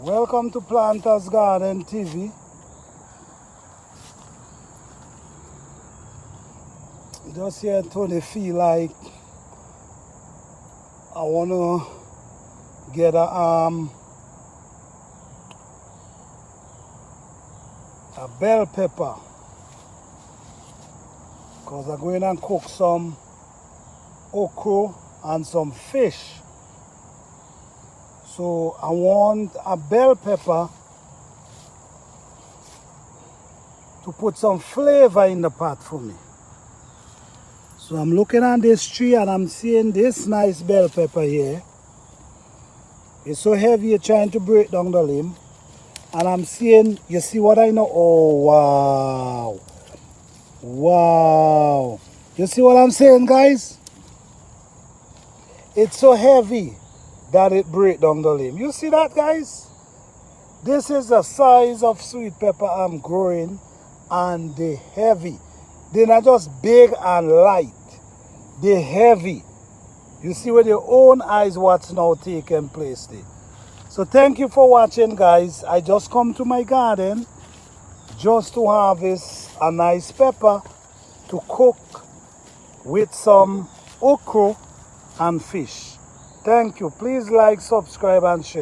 Welcome to Planters Garden TV. Just here Tony feel like I wanna get a bell pepper because I'm going and cook some okra and some fish. So I want a bell pepper to put some flavor in the pot for me. So I'm looking at this tree and I'm seeing this nice bell pepper here. It's so heavy it's trying to break down the limb. And I'm seeing, you see what I know? Oh, wow. Wow. You see what I'm saying, guys? It's so heavy that it break down the limb. You see that, guys? This is the size of sweet pepper I'm growing, and they're heavy. They're not just big and light. They're heavy. You see with your own eyes what's now taking place there. So thank you for watching, guys. I just come to my garden just to harvest a nice pepper to cook with some okra and fish. Thank you. Please like, subscribe, and share.